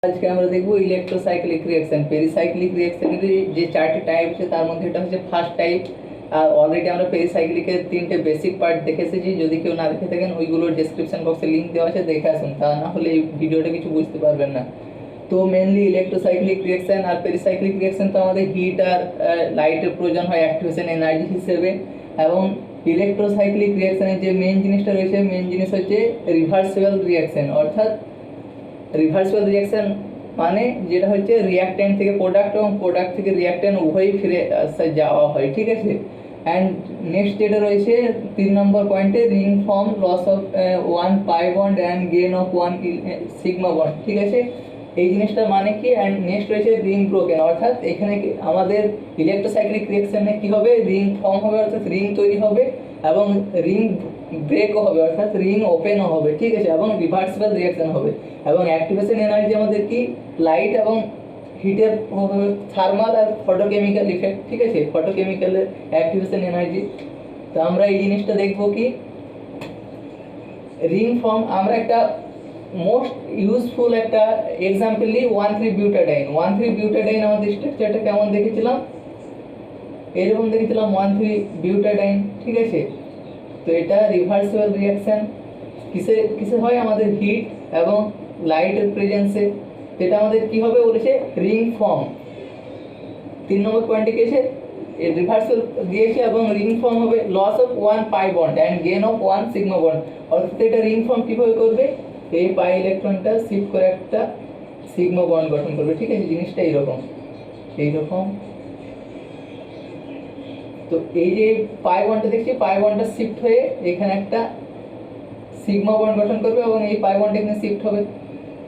আজকে আমরা দেখব ইলেকট্রোসাইক্লিক রিঅ্যাকশন। পেরিসাইক্লিক রিঅ্যাকশনের যে চারটি টাইপ আছে তার মধ্যে এটা হচ্ছে ফার্স্ট টাইপ। আর অলরেডি আমরা পেরিসাইক্লিকের তিনটে বেসিক পার্ট দেখে এসেছি। যদি কেউ না দেখে থাকেন ওইগুলোর ডেসক্রিপশন বক্সে লিঙ্ক দেওয়া আছে, দেখে আসুন, তা না হলে এই ভিডিওটা কিছু বুঝতে পারবেন না। তো মেনলি ইলেকট্রোসাইক্লিক রিঅ্যাকশন আর পেরিসাইক্লিক রিঅ্যাকশন তো আমাদের হিট আর লাইটের প্রয়োজন হয় অ্যাক্টিভেশন এনার্জি হিসেবে। এবং ইলেকট্রোসাইক্লিক রিঅ্যাকশনের যে মেন জিনিসটা রয়েছে, মেন জিনিস হচ্ছে রিভার্সিবল রিঅ্যাকশন। অর্থাৎ রিভার্সিবল রিঅ্যাকশন মানে যেটা হচ্ছে রিঅ্যাক্ট্যান্ট থেকে প্রোডাক্ট এবং প্রোডাক্ট থেকে রিঅ্যাক্ট্যান্ট উভয়ই ফিরে যাওয়া হয়, ঠিক আছে। অ্যান্ড নেক্সট যেটা রয়েছে 3 নম্বর পয়েন্টে, ring form, loss of 1 pi bond and gain of 1 sigma bond, ঠিক আছে। এই জিনিসটা মানে কি? অ্যান্ড নেক্সট রয়েছে রিং ব্রোকেন। অর্থাৎ এখানে আমাদের ইলেকট্রোসাইক্লিক রিঅ্যাকশনে কি হবে, রিং ফর্ম হবে অর্থাৎ রিং তৈরি হবে, এবং রিং ব্রেকও হবে অর্থাৎ রিং ওপেনও হবে, ঠিক আছে, এবং রিভার্সিবল রিঅ্যাকশন হবে। এবং অ্যাক্টিভেশন এনার্জি আমাদের কি লাইট এবং হিটের থার্মাল আর ফটোকেমিক্যাল ইফেক্ট, ঠিক আছে, ফটোকেমিক্যালের অ্যাক্টিভেশন এনার্জি। তো আমরা এই জিনিসটা দেখবো কি রিং ফর্ম। আমরা একটা মোস্ট ইউজফুল একটা এক্সাম্পল নিই, 1,3-বিউটাডাইন। 1,3-বিউটাডাইন আমাদের স্ট্রাকচারটা কেমন দেখেছিলাম, এরকম দেখেছিলাম 1,3-বিউটাডাইন, ঠিক আছে। তো এটা রিভার্সিবল রিঅ্যাকশন কিসে কিসে হয়, আমাদের হিট এবং লাইটের প্রেজেন্সে। এটা আমাদের কি হবে বলেছে, রিং ফর্ম। 3 নম্বর পয়েন্টে কি আছে, রিভার্সাল দিয়েছে এবং রিং ফর্ম হবে loss of 1 pi bond and gain of 1 sigma bond. অর্থাৎ এটা রিং ফর্ম কিভাবে করবে, এই পাই ইলেকট্রনটা শিফট করে একটা সিগমা বন্ড গঠন করবে, ঠিক আছে। জিনিসটা এইরকম। তো এই যে পাই বন্ডটা দেখছি, পাই বন্ডটা শিফট হয়ে এখানে একটা সিগমা বন্ড গঠন করবে এবং এই পাই বন্ড এখানে শিফট হবে।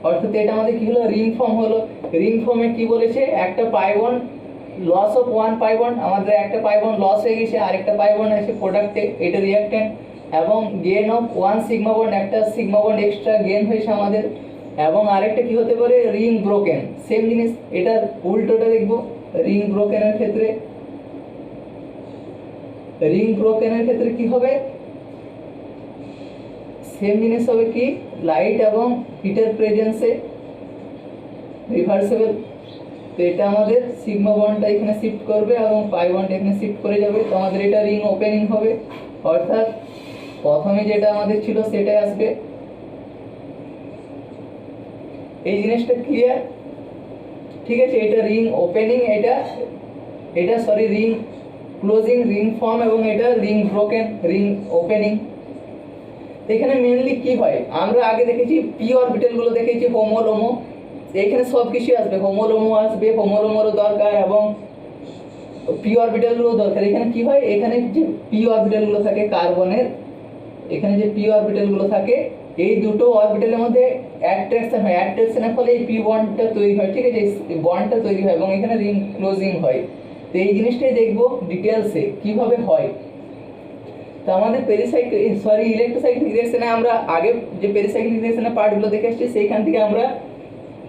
অর্থাৎ এটা আমাদের কি হলো, রিং ফর্ম হলো। রিং ফর্মে কি বলেছে, একটা pi bond loss of 1 pi bond, আমাদের একটা পাই বন্ড লস হয়ে গেছে, আরেকটা পাই বন্ড আছে প্রোডাক্টে, এটা রিঅ্যাক্ট্যান্ট, এবং গেইন অফ 1 সিগমা বন্ড, একটা সিগমা বন্ড এক্সট্রা গেইন হয়েছে আমাদের। এবং আরেকটা কি হতে পারে, রিং ব্রোকেন। সেম জিনিস, এটার উল্টোটা দেখবো। রিং ব্রোকেনের ক্ষেত্রে কি হবে, সেম জিনিস হবে কি, লাইট এবং হিটের প্রেজেন্সে রিভার্সিবল। তো এটা আমাদের সিগমা বন্ডটা এখানে শিফট করবে এবং পাই বন্ড এখানে শিফট করে যাবে। তো আমাদের এটা রিং ওপেনিং হবে, অর্থাৎ প্রথমে যেটা আমাদের ছিল সেটাই আসবে। এই জিনিসটা ক্লিয়ার, ঠিক আছে। এটা রিং ওপেনিং, এটা sorry ring closing, ring form, এবং এটা রিং ব্রোকেন, রিং ওপেনিং। এখানে মেনলি কি হয়, আমরা আগে দেখেছি পি অরবিটাল গুলো দেখেছি, হোমোলোমো, এখানে সব কিছু আসবে, হোমোলোমো আসবে, হোমোলোমোরও দরকার এবং পি অরবিটাল গুলো দরকার। এখানে কি হয়, এখানে যে পি অরবিটাল গুলো থাকে কার্বনের, এখানে যে পি অরবিটাল গুলো থাকে, এই দুটো অরবিটালের মধ্যে অ্যাট্রাকশন হয়, অ্যাট্রাকশনের ফলে এই পি বন্ডটা তৈরি হয়, ঠিক আছে, বন্ডটা তৈরি হয় এবং এখানে রিং ক্লোজিং হয়। তো এই জিনিসটাই দেখবো ডিটেলসে কিভাবে হয়। তো আমাদের ইলেকট্রোসাইক্লিক রিঅ্যাকশনে আমরা আগে যে পেরিসাইক্লিক রিঅ্যাকশনের পার্টগুলো দেখে আসছি, সেইখান থেকে আমরা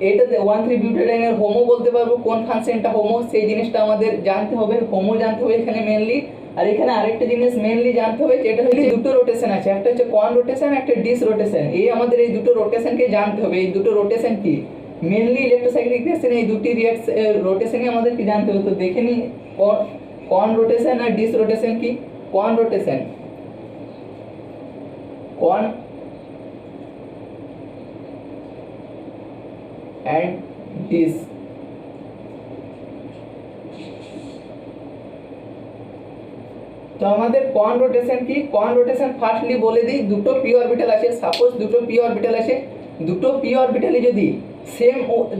এটাতে 1,3-বিউটাডাইনের হোমো বলতে পারবো, কোন ফাংশনটা হোমো সেই জিনিসটা আমাদের জানতে হবে, হোমো জানতে হবে এখানে মেনলি। আর এখানে আরেকটা জিনিস মেনলি জানতে হবে, যেটা হচ্ছে দুটো রোটেশন আছে, একটা হচ্ছে কন রোটেশন, একটা ডিস রোটেশন। এই আমাদের এই দুটো রোটেশনকে জানতে হবে। এই দুটো রোটেশন কি, মেনলি ইলেকট্রোসাইক্লিক রিঅ্যাকশনে এই দুটি রোটেশনই আমাদের কি জানতে হবে। তো দেখে নিই কন রোটেশন আর ডিস রোটেশন কি। কন রোটেশন, কন and dis। তো আমাদের কন রোটেশন কি, কন রোটেশন ফার্স্টলি বলে দিই, দুটো পি অরবিটাল আছে, সাপোজ দুটো পি অরবিটাল আছে, দুটো পি অরবিটালে যদি সেম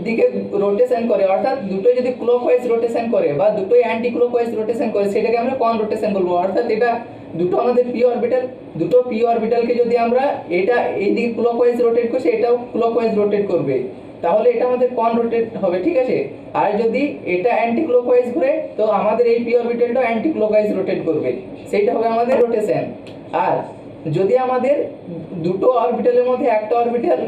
দিকে রোটেশন করে, অর্থাৎ দুটো যদি ক্লকওয়াইজ রোটেশন করে বা দুটো অ্যান্টি ক্লকওয়াইজ রোটেশন করে, সেটাকে আমরা কন রোটেশন বলবো। অর্থাৎ এটা দুটো আমাদের পি অরবিটাল, দুটো পি অরবিটালকে যদি আমরা এটা এইদিকে ক্লকওয়াইজ রোটেট করছি, এটাও ক্লকওয়াইজ রোটেট করবে, তাহলে এটা আমাদের কন রোটেট হবে, ঠিক আছে। আর যদি এটা অ্যান্টি ক্লকওয়াইজ ঘুরে, তো আমাদের এই পি অরবিটালটাও অ্যান্টি ক্লকওয়াইজ রোটেট করবে, সেইটা হবে আমাদের রোটেশন। আর যদি আমাদের দুটো অরবিটালের মধ্যে একটা অরবিটাল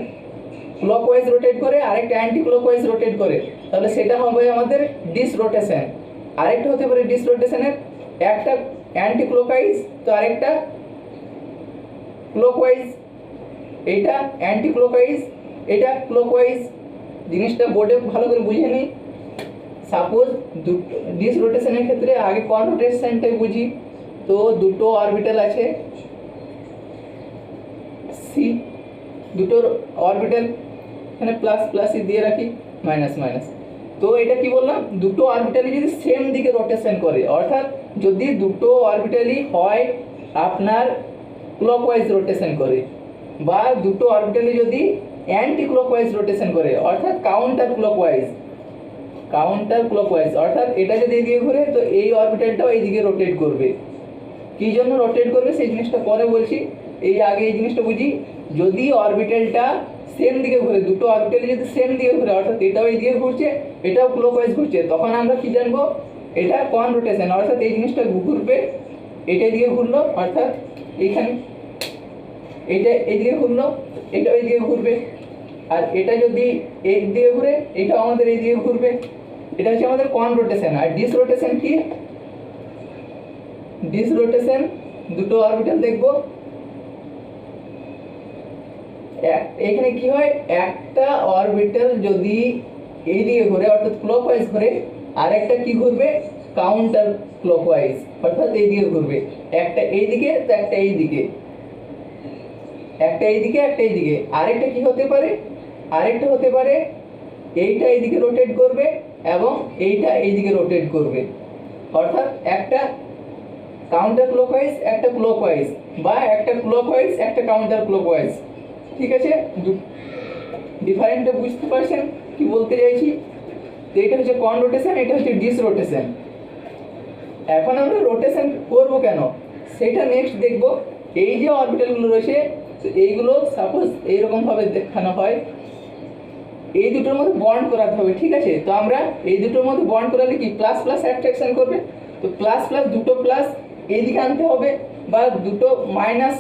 ক্লকওয়াইজ রোটেট করে আরেকটা অ্যান্টি ক্লকওয়াইজ রোটেট করে, তাহলে সেটা হবে আমাদের ডিস রোটেশন। আরেকটা হতে পারে ডিস রোটেশনের, একটা অ্যান্টি ক্লকওয়াইজ তো আরেকটা ক্লকওয়াইজ, এটা অ্যান্টি ক্লকওয়াইজ, এটা ক্লকওয়াইজ, জিনিসটা বোর্ডে ভালো করে বুঝে নিই। সাপোজ ডিস রোটেশনের ক্ষেত্রে আগে কোন রোটেশনটাই বুঝি। তো দুটো অরবিটাল আছে সি, দুটোর অরবিটাল এখানে প্লাস প্লাসই দিয়ে রাখি, মাইনাস মাইনাস। তো এটা কি বললাম, দুটো অরবিটালি যদি সেম দিকে রোটেশন করে, অর্থাৎ যদি দুটো অরবিটালি হয় আপনার ক্লকওয়াইজ রোটেশন করে, বা দুটো অরবিটালি যদি অ্যান্টি ক্লকওয়াইজ রোটেশন করে, অর্থাৎ কাউন্টার ক্লকওয়াইজ, অর্থাৎ এটা যদি এদিকে ঘুরে তো এই অরবিটালটাও এইদিকে রোটেট করবে। কি জন্য রোটেট করবে সেই জিনিসটা পরে বলছি, এই আগে এই জিনিসটা বুঝি। যদি অরবিটালটা সেম দিকে ঘুরে, দুটো অরবিটাল যদি সেম দিকে ঘুরে, অর্থাৎ এটাও এইদিকে ঘুরছে এটাও ক্লকওয়াইজ ঘুরছে, তখন আমরা কি জানবো, এটা কোন রোটেশন, অর্থাৎ এই জিনিসটা ঘুরবে, এটা এদিকে ঘুরলো, অর্থাৎ এইখানে এইটা এইদিকে ঘুরলো, এটাও এইদিকে ঘুরবে। আর এটা যদি এই দিকে ঘুরে এটাও আমাদের এইদিকে ঘুরবে। এটা হচ্ছে আমাদের কোন রোটেশন। আর ডিস রোটেশন কি, ডিস রোটেশন দুটো অরবিটাল দেখবো, এখানে কি হয়, একটা অরবিটাল যদি এইদিকে ঘুরে অর্থাৎ ক্লকওয়াইজ ঘুরে, আর একটা কি ঘুরবে, কাউন্টার ক্লকওয়াইজ, অর্থাৎ এইদিকে ঘুরবে। একটা এইদিকে তো একটা এইদিকে, একটা এইদিকে একটা এইদিকে। আরেকটা কি হতে পারে, আরেকটা হতে পারে এইটা এইদিকে রোটেট করবে এবং এইটা এইদিকে রোটেট করবে, অর্থাৎ একটা কাউন্টার ক্লকওয়াইজ একটা ক্লকওয়াইজ, বা একটা ক্লকওয়াইজ একটা কাউন্টার ক্লকওয়াইজ। ঠিক আছে, ডিফারেন্টটা বুঝতে পারছেন কি বলতে চাইছি। তো এটা হচ্ছে কোন রোটেশন, এটা হচ্ছে ডিস রোটেশন। এখন আমরা রোটেশন করব কেন সেটা নেক্সট দেখব। এই যে অরবিটালগুলো রয়েছে এইগুলো সাপোজ এইরকমভাবে দেখানো হয়, এই দুটোর মধ্যে বন্ড করাতে হবে। ঠিক আছে, তো আমরা এই দুটোর মধ্যে বন্ড করালে কি প্লাস প্লাস অ্যাট্রাকশন করবে, তো প্লাস প্লাস দুটো প্লাস এইদিকে আনতে হবে, বা দুটো মাইনাস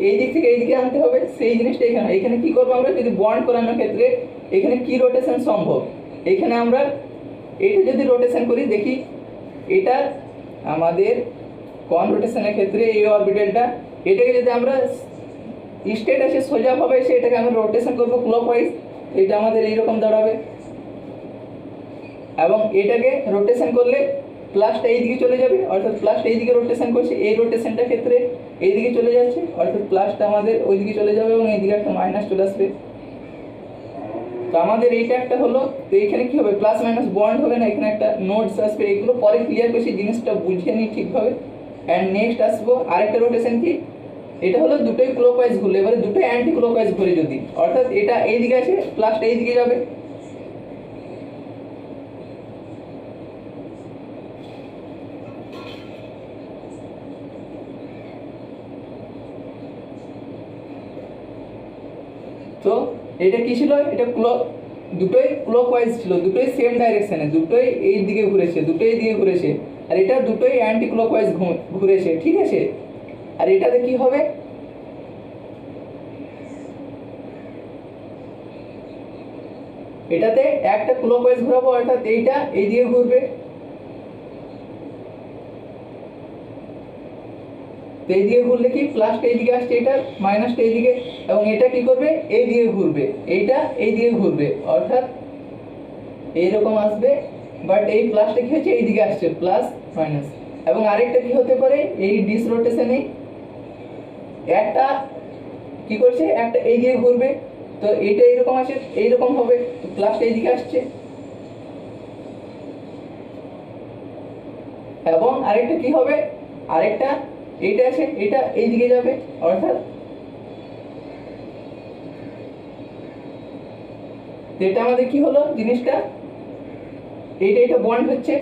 এই দিক থেকে এইদিকে আনতে হবে। সেই জিনিসটা এখানে এখানে কি করবো আমরা, যদি বন্ড করানোর ক্ষেত্রে এখানে কি রোটেশন সম্ভব, এখানে আমরা এইটা যদি রোটেশন করি দেখি, এটা আমাদের কোন রোটেশনের ক্ষেত্রে এই অরবিটালটা, এটাকে যদি আমরা স্ট্রেট আছে সোজাভাবে এটাকে আমরা রোটেশন করবো ক্লকওয়াইজ, এটা আমাদের এইরকম দাঁড়াবে। এবং এটাকে রোটেশন করলে প্লাসটা এইদিকে চলে যাবে, অর্থাৎ প্লাসটা এইদিকে রোটেশন করছে, এই রোটেশনটার ক্ষেত্রে এইদিকে চলে যাচ্ছে, অর্থাৎ প্লাসটা আমাদের ওইদিকে চলে যাবে এবং এইদিকে একটা মাইনাস চলে আসবে। তো আমাদের এইটা একটা হলো। তো এখানে কি হবে, প্লাস মাইনাস বন্ড হবে না, এখানে একটা নোটস আসবে, এগুলো পরে ক্লিয়ার করছি, জিনিসটা বুঝে নিই ঠিকভাবে। অ্যান্ড নেক্সট আসবো আরেকটা রোটেশন কি, এটা হলো দুটোই ক্লকওয়াইজ ঘুরলে, এবারে দুটোই অ্যান্টি ক্লকওয়াইজ ঘুরে যদি, অর্থাৎ এটা এইদিকে আছে প্লাসটা এইদিকে যাবে। তো এটা কি ছিল, এটা দুটোই ক্লকওয়াইজ ছিল, দুটোই সেম ডাইরেকশনে, দুটোই এই দিকে ঘুরেছে, দুটোই এই দিকে ঘুরেছে। আর এটা দুটোই অ্যান্টি ক্লকওয়াইজ ঘুরেছে। ঠিক আছে, আর এটাতে কি হবে, এটাতে একটা ক্লকওয়াইজ ঘোরাবো, অর্থাৎ এইটা এইদিকে ঘুরবে, তো এইদিকে ঘুরলে কি প্লাসটা এইদিকে আসছে, এটা মাইনাসটা এইদিকে, এবং এটা কি করবে এইদিকে ঘুরবে, এইটা এইদিকে ঘুরবে, অর্থাৎ এইরকম আসবে। বাট এই প্লাসটা কি হচ্ছে এইদিকে আসছে, প্লাস মাইনাস। এবং আরেকটা কি হতে পারে, এই ডিস রোটেশনে একটা কি করছে, একটা এইদিকে ঘুরবে, তো এইটা এইরকম আছে, এইরকম হবে, তো প্লাসটা এইদিকে আসছে। এবং আরেকটা কি হবে, আরেকটা এইটা আছে, এটা এইদিকে যাবে, অর্থাৎ এটা আমাদের কি হলো জিনিসটা, এটা বন্ড হচ্ছে,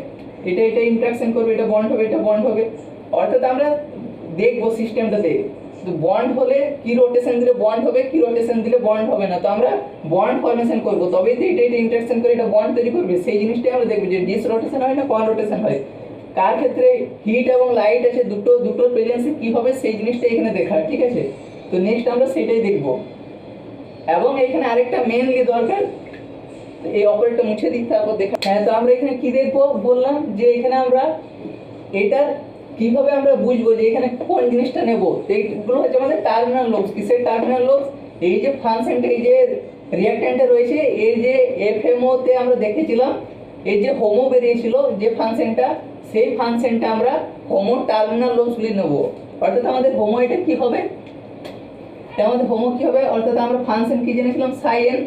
এটা ইন্টারঅ্যাকশন করবে, এটা বন্ড হবে, এটা বন্ড হবে। অর্থাৎ আমরা দেখবো সিস্টেমটাতে, তো বন্ড হলে কি রোটেশন দিলে বন্ড হবে, কি রোটেশন দিলে বন্ড হবে না। তো আমরা বন্ড ফরমেশন করবো, তবেই তো এটা ইন্টারঅ্যাকশন করে এটা বন্ড তৈরি করবে। সেই জিনিসটাই আমরা দেখবো যে ডিস রোটেশন হয় না কোন রোটেশন হয়, কার ক্ষেত্রে হিট এবং লাইট আছে দুটোর প্রেজেন্সে কি হবে, সেই জিনিসটা এখানে দেখা। ঠিক আছে, তো নেক্সট আমরা সেটাই দেখবো। এবং এখানে আরেকটা মেনলি দরকার, এই অপারেটর মুছে দিই তারপর দেখা। হ্যাঁ, তো আমরা এখানে কি দেখবো বললাম, যে এখানে আমরা এটা কিভাবে আমরা বুঝবো যে এখানে কোন জিনিসটা নেব। এইগুলো হচ্ছে আমাদের টার্মিনাল লোবস। কিসের টার্মিনাল লোবস, এই যে ফাংশনটা, এই যে রিঅ্যাক্ট্যান্টে রয়েছে এই যে এফএমও তে আমরা দেখেছিলাম এই যে হোমো বেরিয়েছিল যে ফাংশনটা, সেই ফাংশনটা আমরা হোমো টার্মিনাল লোবসগুলি নেব। অর্থাৎ আমাদের হোমো এটা কি হবে, এটা আমাদের হোমো কি হবে, অর্থাৎ আমরা ফাংশন কি জেনেছিলাম সাই এন।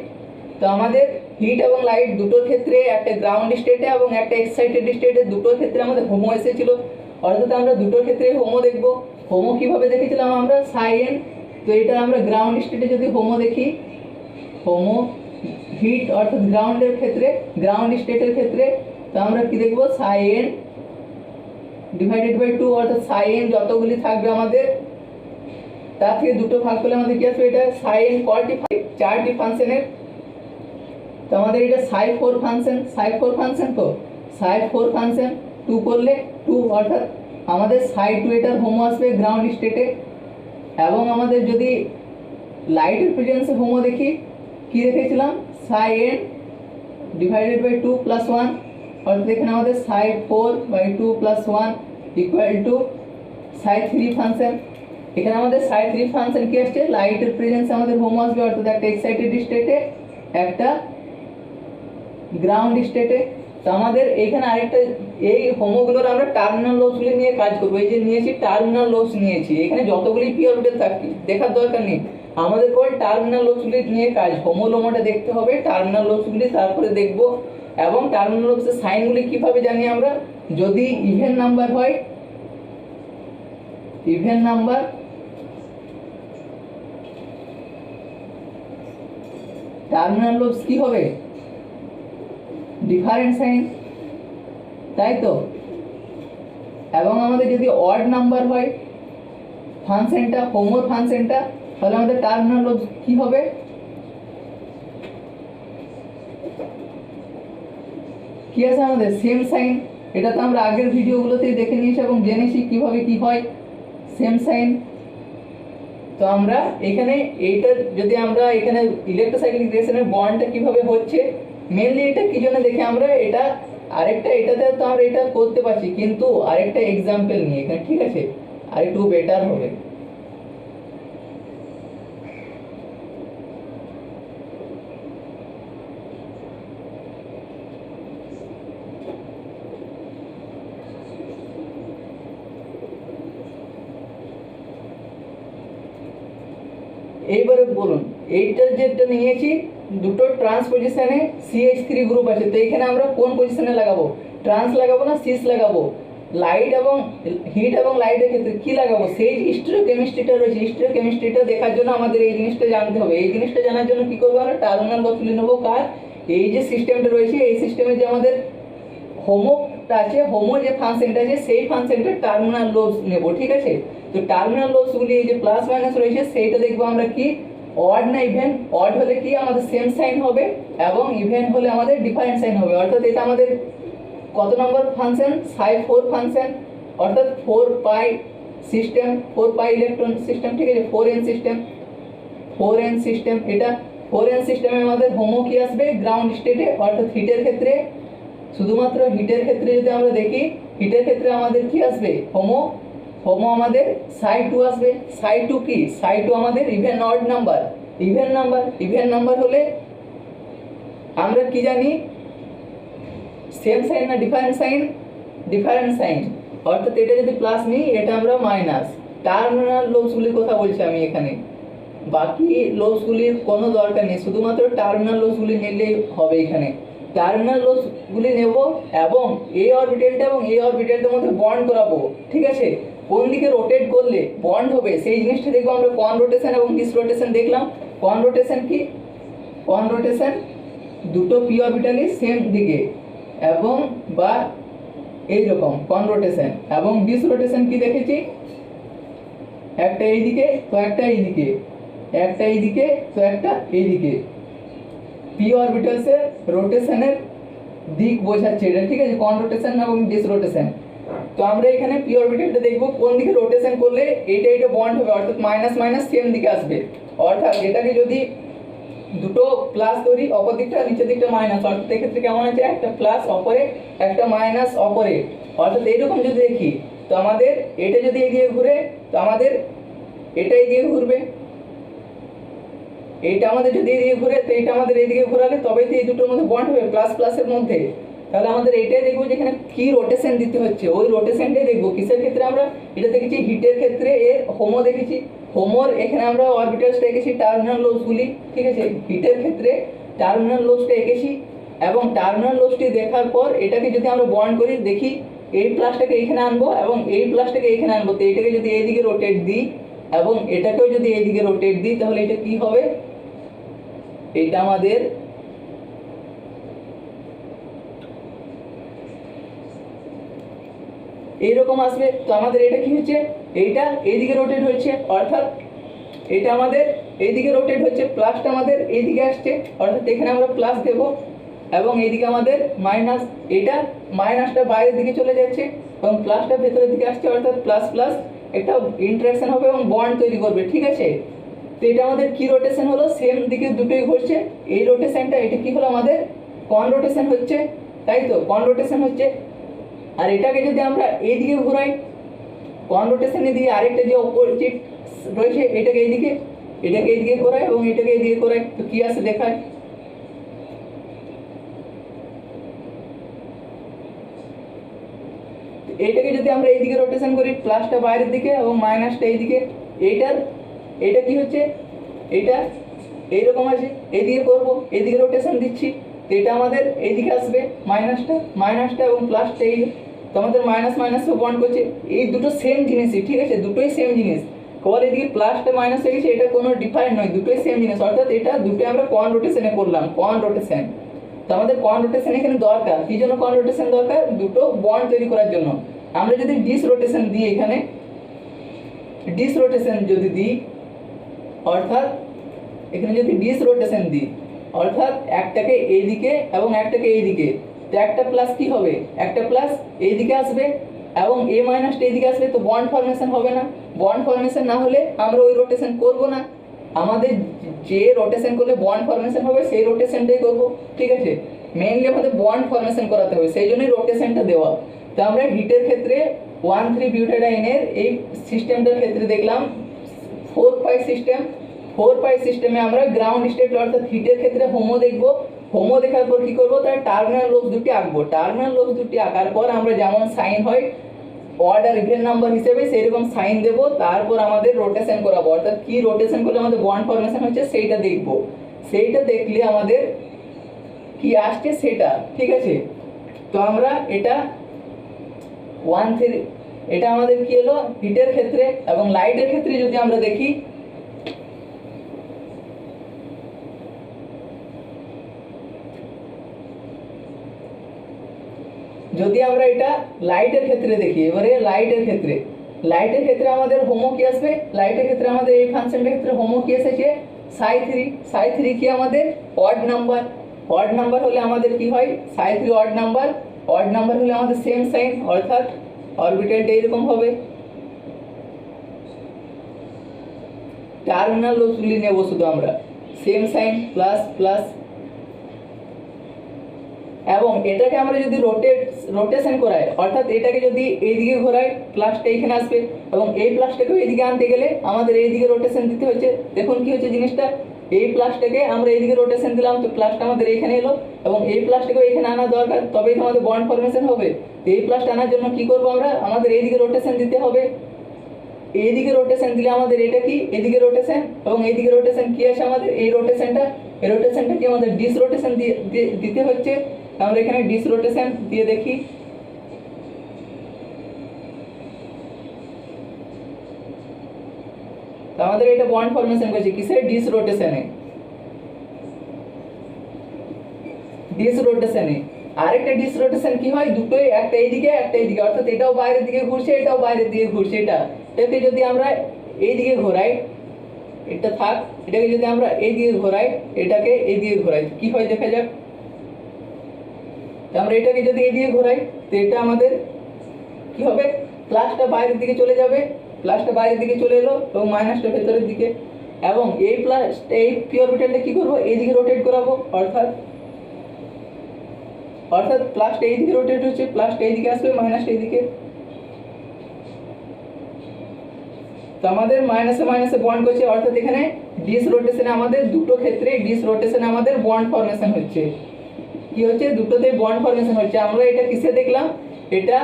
তো আমাদের হিট এবং লাইট দুটোর ক্ষেত্রে একটা গ্রাউন্ড স্টেটে এবং একটা এক্সাইটেড স্টেটে দুটোর ক্ষেত্রে আমাদের হোমো এসেছিল। অর্থাৎ আমরা দুটোর ক্ষেত্রে হোমো দেখব। হোমো কিভাবে দেখেছিলাম আমরা সাই এন। তো এটা আমরা গ্রাউন্ড স্টেটে যদি হোমো দেখি, হোমো হিট অর্থাৎ গ্রাউন্ডের ক্ষেত্রে, গ্রাউন্ড স্টেটের ক্ষেত্রে, তো আমরা কি দেখব সাই এন ডিভাইডেড বাই 2, অর্থাৎ সাই এন যতগুলি থাকবে আমাদের তার থেকে দুটো ভাগ করলে আমাদের কি আসবে, এটা সাই এন কয়টি, 4টি ফাংশনের। তো আমাদের এটা সাই 4 ফাংশন, সাই 4 ফাংশন, তো সাই 4 ফাংশন 2 করলে 2, অর্থাৎ আমাদের সাই 2 এটার হোমো আসবে গ্রাউন্ড স্টেটে। এবং আমাদের যদি লাইটের প্রেজেন্সে হোমো দেখি, কি দেখেছিলাম সাই এন ডিভাইডেড বাই 2 প্লাস 1, অর্থাৎ এখানে আমাদের সাই 4 by 2 plus 1 equal to Sai 3 function. এখানে আমাদের সাই 3 ফাংশন কি আসছে, লাইটের প্রেজেন্সে আমাদের হোমো আসবে, অর্থাৎ একটা এক্সাইটেড স্টেটে একটা গ্রাউন্ড স্টেটে। তো আমাদের এখানে আরেকটা, এই হোমোগুলোর আমরা টার্মিনাল লোবসগুলি নিয়ে কাজ করবো। এই যে নিয়েছি টার্মিনাল লোবস নিয়েছি, এখানে যতগুলি পি অরবিটাল থাকে দেখার দরকার নেই, আমাদের পরে টার্মিনাল লোবসগুলি নিয়ে কাজ। হোমোলোমাটা দেখতে হবে, টার্মিনাল লোবসগুলি তারপরে দেখব। এবং টার্মিনাল লোবসের সাইনগুলি কিভাবে জানি আমরা, যদি ইভেন নাম্বার হয়, ইভেন নাম্বার টার্মিনাল লোবস কি হবে, ডিফারেন্ট সাইন, তাই তো। এবং আমাদের যদি অড নাম্বার হয় ফাংশনটা, হোমোর ফাংশনটা, তাহলে আমাদের টার্মিনাল লোবস কি হবে, কি আছে আমাদের সেম সাইন। এটা তো আমরা আগের ভিডিওগুলোতেই দেখে নিয়েছি এবং জেনেছি কিভাবে কি হয়, সেম সাইন। তো আমরা এখানে এইটা যদি আমরা এখানে ইলেকট্রোসাইক্লিক রিঅ্যাকশনের বন্ডটা কিভাবে হচ্ছে, মেনলি এটা কি জন্য দেখে আমরা এটা, আরেকটা এটাতে তো আমরা এটা করতে পারছি, কিন্তু আরেকটা এক্সাম্পল নিয়ে এখানে, ঠিক আছে, আরেকটু বেটার হবে। এইবারে বলুন, এইটার যেটা নিয়েছি দুটো ট্রান্স পজিশনে CH3 গ্রুপ আছে, তো এখানে আমরা কোন পজিশনে লাগাবো, ট্রান্স লাগাবো না সিস লাগাবো, লাইট এবং হিট এবং লাইটের ক্ষেত্রে কি লাগাবো, সেই যে স্টিরিওকেমিস্ট্রিটা রয়েছে, স্টিরিওকেমিস্ট্রিটা দেখার জন্য আমাদের এই জিনিসটা জানতে হবে। এই জিনিসটা জানার জন্য কি করবো, আমরা টার্মিনাল লোবসগুলি নেবো। কার, এই যে সিস্টেমটা রয়েছে, এই সিস্টেমে যে আমাদের হোমোটা আছে, হোমো যে ফাংশনটা আছে সেই ফাংশনটা টার্মিনাল লোবস নেব, ঠিক আছে। তো টার্মিনাল লোবসগুলি এই যে প্লাস মাইনাস রয়েছে সেইটা দেখবো আমরা কি অড না ইভেন। অড হলে কি আমাদের সেম সাইন হবে এবং ইভেন হলে আমাদের ডিফারেন্ট সাইন হবে। অর্থাৎ এটা আমাদের কত নম্বর ফাংশন, সাই 4 ফাংশন, অর্থাৎ 4 পাই সিস্টেম, 4 পাই ইলেকট্রন সিস্টেম, ঠিক আছে, 4n সিস্টেম, 4n সিস্টেম। এটা 4n সিস্টেমে আমাদের হোমো কি আসবে গ্রাউন্ড স্টেটে, অর্থাৎ হিটের ক্ষেত্রে, শুধুমাত্র হিটের ক্ষেত্রে যদি আমরা দেখি, হিটের ক্ষেত্রে আমাদের কি আসবে, হোমো, হোমো আমাদের সাই 2 আসবে। সাই 2 কি, সাই 2 আমাদের even odd number, even number, even number হলে আমরা কি জানি, সেম সাইন না ডিফারেন্ট সাইন, ডিফারেন্ট সাইন, অর্থাৎ এটা যদি প্লাস নিই এটা আমরা মাইনাস। টার্মিনাল লোবসগুলির কথা বলছি আমি এখানে, বাকি লোবসগুলির কোনো দরকার নেই, শুধুমাত্র টার্মিনাল লোবসগুলি নিলেই হবে। এখানে টার্মিনাল লোবসগুলি নেব এবং এই অরবিটালটা এবং এই অরবিটালটার মধ্যে বন্ড করাবো, ঠিক আছে। কোন দিকে রোটেট করলে বন্ড হবে সেই জিনিসটা দেখবো আমরা। কন রোটেশন এবং ডিস রোটেশন দেখলাম। কন রোটেশন কি, কন রোটেশন দুটো পি অরবিটালই সেম দিকে এবং বা এইরকম কন রোটেশন। এবং ডিস রোটেশন কি দেখেছি, একটা এইদিকে তো একটা এইদিকে, একটা এইদিকে তো একটা এইদিকে। পি অরবিটালসের রোটেশনের দিক বোঝাচ্ছে এটা, ঠিক আছে, কন রোটেশন এবং ডিস রোটেশন। তো আমরা এখানে পি অরবিটালটা দেখবো কোন দিকে রোটেশন করলে এইটা এটা বন্ড হবে, অর্থাৎ মাইনাস মাইনাস সেম দিকে আসবে। অর্থাৎ এটাকে যদি দুটো প্লাস ধরি, অপর দিকটা নিচের দিকটা মাইনাস, অর্থাৎ এক্ষেত্রে কেমন আছে, একটা প্লাস অপরে একটা মাইনাস অপরে, অর্থাৎ এইরকম যদি দেখি তো আমাদের এটা যদি এগিয়ে ঘুরে তো আমাদের এটা এগিয়ে ঘুরবে, এইটা আমাদের যদি এইদিকে ঘুরে তো এইটা আমাদের এইদিকে ঘোরালে তবেই তো এই দুটোর মধ্যে বন্ড হবে প্লাস প্লাসের মধ্যে। তাহলে আমাদের এইটাই দেখবো যে এখানে কি রোটেশন দিতে হচ্ছে, ওই রোটেশনটাই দেখবো। কিসের ক্ষেত্রে আমরা এটা দেখেছি, হিটের ক্ষেত্রে এর হোমো দেখেছি, হোমোর এখানে আমরা অরবিটালসটা এঁকেছি টার্মিনাল লোবসগুলি, ঠিক আছে। হিটের ক্ষেত্রে টার্মিনাল লোবসটা এঁকেছি এবং টার্মিনাল লোবসটি দেখার পর এটাকে যদি আমরা বন্ড করি দেখি এই প্লাসটাকে এইখানে আনবো এবং এই প্লাসটাকে এইখানে আনবো, তো এইটাকে যদি এইদিকে রোটেট দিই এবং এটাকেও যদি এইদিকে রোটেট দিই তাহলে এটা কি হবে, এটা আমাদের এইরকম আসবে। তো আমাদের এটা কি হচ্ছে, এইটা এইদিকে রোটেট হচ্ছে, অর্থাৎ এটা আমাদের এইদিকে রোটেট হচ্ছে, প্লাসটা আমাদের এইদিকে আসছে, অর্থাৎ এখানে আমরা প্লাস দেব এবং এইদিকে আমাদের মাইনাস, এটা মাইনাসটা বাইরের দিকে চলে যাচ্ছে এবং প্লাসটা ভেতরের দিকে আসছে, অর্থাৎ প্লাস প্লাস একটা ইন্টারাকশন হবে এবং বন্ড তৈরি করবে, ঠিক আছে। তো এটা আমাদের কি রোটেশন হলো, সেম দিকে দুটোই ঘুরছে। এই রোটেশনটা এটা কি হলো আমাদের কন রোটেশন হচ্ছে, তাই তো কন রোটেশন হচ্ছে। আর এটাকে যদি আমরা এইদিকে ঘোরাই কন রোটেশনে দিয়ে আরেকটা যে অপোজিট রয়েছে এটাকে এইদিকে ঘোরাই এবং এটাকে এইদিকে ঘোরাই, তো কি আসে দেখায়। এইটাকে যদি আমরা এইদিকে রোটেশন করি প্লাসটা বাইরের দিকে এবং মাইনাসটা এইদিকে, এইটা কি হচ্ছে, এইটা এইরকম আছে, এইদিকে করবো, এইদিকে রোটেশন দিচ্ছি, তো এটা আমাদের এইদিকে আসবে মাইনাসটা এবং প্লাসটা এই, তো আমাদের মাইনাস মাইনাসও বন্ড করছে। এই দুটো সেম জিনিসই, ঠিক আছে, দুটোই সেম জিনিস, কেবল এদিকে প্লাসটা মাইনাস হয়ে গেছে, এটা কোনো ডিফারেন্ট নয়, দুটোই সেম জিনিস, অর্থাৎ এটা দুটোই আমরা কন রোটেশনে করলাম, কন রোটেশন। তো আমাদের কন রোটেশন এখানে দরকার, কি জন্য কন রোটেশন দরকার, দুটো বন্ড তৈরি করার জন্য। আমরা যদি ডিস রোটেশন দিই, এখানে ডিস রোটেশন যদি দিই, অর্থাৎ এখানে যদি ডিস রোটেশন দিই অর্থাৎ একটাকে এইদিকে এবং একটাকে এইদিকে, তো একটা প্লাস কি হবে, একটা প্লাস এইদিকে আসবে এবং এ মাইনাসটা এইদিকে আসবে, তো বন্ড ফর্মেশন হবে না। বন্ড ফর্মেশন না হলে আমরা ওই রোটেশন করব না, আমাদের যে রোটেশন করলে বন্ড ফর্মেশন হবে সেই রোটেশনটাই করব, ঠিক আছে। মেইনলি আমাদের বন্ড ফর্মেশন করাতে হবে, সেই জন্যই রোটেশনটা দেওয়া। তো আমরা হিটের ক্ষেত্রে 1,3-বিউটাডাইনের এই সিস্টেমটার ক্ষেত্রে দেখলাম 4 পাই সিস্টেম। 4 পাই সিস্টেমে আমরা গ্রাউন্ড স্টেট অর্থাৎ হিটের ক্ষেত্রে হোমো দেখবো, হোমো দেখার পর কি করবো, তার টার্মিনাল লোবস দুটি আঁকবো, টার্মিনাল লোবস দুটি আঁকার পর আমরা যেমন সাইন হয় অর্ডার ইভেন নাম্বার হিসেবে সেইরকম সাইন দেবো, তারপর আমাদের রোটেশন করাবো, অর্থাৎ কি রোটেশন করলে আমাদের বন্ড ফর্মেশন হচ্ছে সেইটা দেখবো, সেইটা দেখলে আমাদের কি আসছে সেটা, ঠিক আছে। তো আমরা এটা 1,3 এটা আমাদের কি হলো হিটের ক্ষেত্রে, এবং লাইটের ক্ষেত্রে যদি আমরা দেখি, যদি আমরা এটা লাইটের ক্ষেত্রে দেখি, এবারে লাইটের ক্ষেত্রে আমাদের হোমো কি আসবে, লাইটের ক্ষেত্রে আমাদের এই ফাংশনটার ক্ষেত্রে হোমো কি এসেছে সাই 3 কি আমাদের অড নাম্বার হলে আমাদের কি হয় সাই 3 অড নাম্বার হলে আমাদের সেম সাইন, অর্থাৎ অরবিটালটা এরকম হবে। টার্মিনাল লোবসগুলি নেব শুধু আমরা, সেম সাইন প্লাস প্লাস, এবং এটাকে আমরা যদি রোটেশন করাই অর্থাৎ এটাকে যদি এইদিকে ঘোরাই প্লাসটা এইখানে আসবে এবং এই প্লাসটাকেও এইদিকে আনতে গেলে আমাদের এইদিকে রোটেশন দিতে হচ্ছে। দেখুন কি হচ্ছে জিনিসটা, এই প্লাসটাকে আমরা এইদিকে রোটেশন দিলাম, তো প্লাসটা আমাদের এখানে এলো এবং এই প্লাসটাকেও এখানে আনা দরকার, তবেই তো আমাদের বন্ড ফর্মেশন হবে। তো এই প্লাসটা আনার জন্য কি করবো আমরা, আমাদের এইদিকে রোটেশন দিতে হবে, এইদিকে রোটেশন দিলে আমাদের এটা কি এদিকে রোটেশন এবং এইদিকে রোটেশন কি আছে আমাদের এই রোটেশনটা কি আমাদের ডিস রোটেশন দিতে হচ্ছে। আমরা এখানে ডিস রোটেশন দিয়ে দেখি, তো আমাদের এটা বন্ড ফর্মেশন করছে কিসের, ডিস রোটেশনে। আরেকটা ডিস রোটেশন কি হয়, দুটোই একটা এইদিকে একটা এইদিকে, অর্থাৎ এটাও বাইরের দিকে ঘুরছে এটাও বাইরের দিকে ঘুরছে, এটাকে যদি আমরা এইদিকে ঘোরাই, এটা থাক, এটাকে যদি আমরা এইদিকে ঘোরাই এটাকে এইদিকে ঘোরাই কি হয় দেখা যাক। আমরা এটাকে যদি এইদিকে ঘোরাই তো এটা আমাদের কি হবে, প্লাসটা বাইরের দিকে চলে যাবে, প্লাসটা বাইরের দিকে চলে এলো এবং মাইনাসটা ভেতরের দিকে, এবং এই প্লাস এই পি অরবিটালটা কি করবো এইদিকে রোটেট করাবো, অর্থাৎ প্লাসটা এইদিকে রোটেট হচ্ছে, প্লাসটা এইদিকে আসবে মাইনাসটা এইদিকে, তো আমাদের মাইনাসে মাইনাসে বন্ড করছে, অর্থাৎ এখানে ডিস রোটেশনে আমাদের দুটো ক্ষেত্রে ডিস রোটেশনে আমাদের বন্ড ফর্মেশন হচ্ছে। কি হচ্ছে? দুটোতে বন্ড ফর্মেশন হচ্ছে। আমরা এটা কিসে দেখলাম? এটা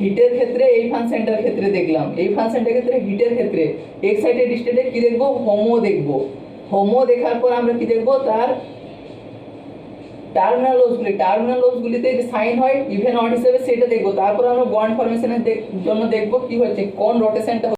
হিটের ক্ষেত্রে, এই ফাংশনটার ক্ষেত্রে দেখলাম। এই ফাংশনটার ক্ষেত্রে হিটের ক্ষেত্রে এক্সাইটেড স্টেটে কি দেখব? হোমো দেখব। হোমো দেখার পর আমরা কি দেখব? তার টার্মিনাল লোবসগুলিতে যে সাইন হয় ইভেন অড হিসেবে সেটা দেখব। তারপর আমরা বন্ড ফর্মেশনের জন্য দেখব কি হচ্ছে, কোন রোটেশনটা